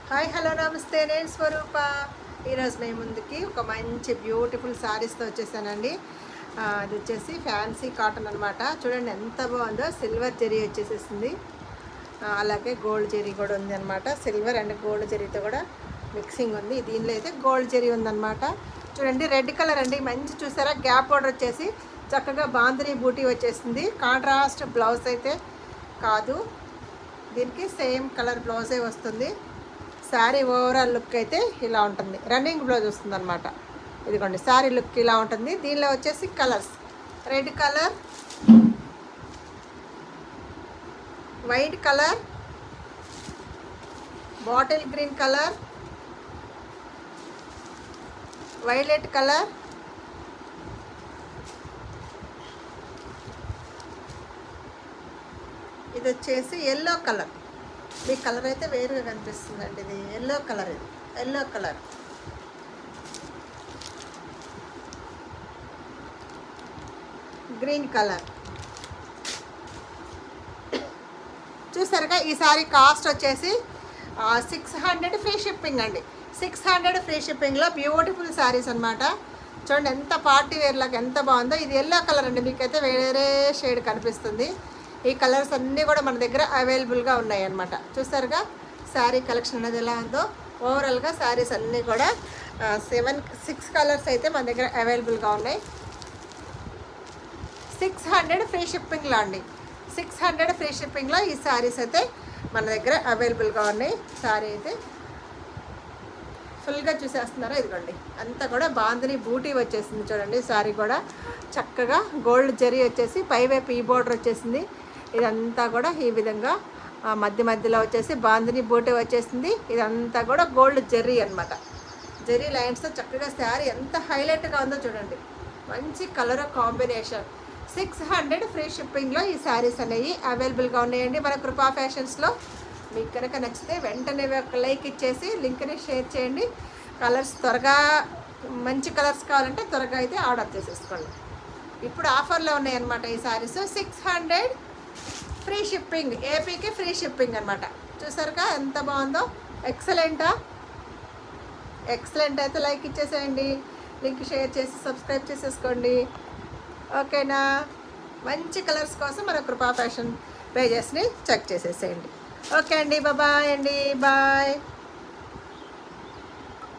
Hi hello నమస్తే, నేను స్వరూప. ఈరోజు మేము ముందుకి ఒక మంచి బ్యూటిఫుల్ శారీస్తో వచ్చేసానండి. అది వచ్చేసి ఫ్యాన్సీ కాటన్ అనమాట. చూడండి ఎంత బాగుందో. సిల్వర్ జరీ వచ్చేసేసింది, అలాగే గోల్డ్ జరీ కూడా ఉంది అనమాట. సిల్వర్ అండ్ గోల్డ్ జరీతో కూడా మిక్సింగ్ ఉంది. దీనిలో అయితే గోల్డ్ జరీ ఉందన్నమాట. చూడండి రెడ్ కలర్ అండి, మంచి చూసారా. గ్యాప్ బోర్డర్ వచ్చేసి చక్కగా బాంధనీ బూటీ వచ్చేసింది. కాంట్రాస్ట్ బ్లౌజ్ అయితే కాదు, దీనికి సేమ్ కలర్ బ్లౌజే వస్తుంది. శారీ ఓవరాల్ లుక్ అయితే ఇలా ఉంటుంది. రన్నింగ్ బ్లౌజ్ వస్తుంది అనమాట. ఇదిగోండి శారీ లుక్ ఇలా ఉంటుంది. దీనిలో వచ్చేసి colours red colour, white colour, bottle green colour, violet colour, ఇది వచ్చేసి ఎల్లో కలర్. మీ కలర్ అయితే వేరుగా కనిపిస్తుందండి. ఇది ఎల్లో కలర్, ఇది ఎల్లో కలర్. Green colour. చూసారుగా ఈ సారీ కాస్ట్ వచ్చేసి 600 ఫ్రీ షిప్పింగ్ అండి. 600 ఫ్రీ షిప్పింగ్లో బ్యూటిఫుల్ శారీస్ అనమాట. చూడండి ఎంత పార్టీ వేర్లాగా ఎంత బాగుందో. ఇది ఎల్లో కలర్ అండి, మీకైతే వేరే షేడ్ కనిపిస్తుంది. ఈ కలర్స్ అన్నీ కూడా మన దగ్గర అవైలబుల్గా ఉన్నాయి అన్నమాట. చూసారుగా శారీ కలెక్షన్ అనేది ఎలా ఉందో. ఓవరాల్గా శారీస్ అన్నీ కూడా 6 కలర్స్ అయితే మన దగ్గర అవైలబుల్గా ఉన్నాయి. 600 ఫ్రీ షిప్పింగ్లో అండి. 600 ఫ్రీ షిప్పింగ్లో ఈ శారీస్ అయితే మన దగ్గర అవైలబుల్గా ఉన్నాయి. శారీ అయితే ఫుల్గా చూసేస్తున్నారా. ఇదిగోండి అంతా కూడా బాంధనీ బూటీ వచ్చేసింది. చూడండి శారీ కూడా చక్కగా గోల్డ్ జరీ వచ్చేసి పైవైపు ఈ బోర్డర్ వచ్చేసింది. ఇదంతా కూడా ఈ విధంగా మధ్య మధ్యలో వచ్చేసి బాంధనీ బూటీ వచ్చేసింది. ఇదంతా కూడా గోల్డ్ జరీ అనమాట. జరీ లైన్స్తో చక్కగా శారీ ఎంత హైలైట్గా ఉందో చూడండి. మంచి కలర్ కాంబినేషన్. 600 ఫ్రీ షిప్పింగ్లో ఈ శారీస్ అనేవి అవైలబుల్గా ఉన్నాయండి మన కృపా ఫ్యాషన్స్లో. మీకు కనుక నచ్చితే వెంటనే ఒక లైక్ ఇచ్చేసి లింక్ని షేర్ చేయండి. కలర్స్ త్వరగా, మంచి కలర్స్ కావాలంటే త్వరగా అయితే ఆర్డర్ చేసేసుకోండి. ఇప్పుడు ఆఫర్లో ఉన్నాయన్నమాట ఈ శారీస్. 600 ఫ్రీ షిప్పింగ్, ఏపీకి ఫ్రీ షిప్పింగ్ అనమాట. చూసారుగా ఎంత బాగుందో. ఎక్సలెంటా? ఎక్సలెంట్ అయితే లైక్ ఇచ్చేసేయండి, లింక్ షేర్ చేసి సబ్స్క్రైబ్ చేసేసుకోండి. ఓకేనా? మంచి కలర్స్ కోసం మన కృపా ఫ్యాషన్ పేజెస్ని చెక్ చేసేసేయండి. ఓకే అండి, బాయ్ అండి, బాయ్.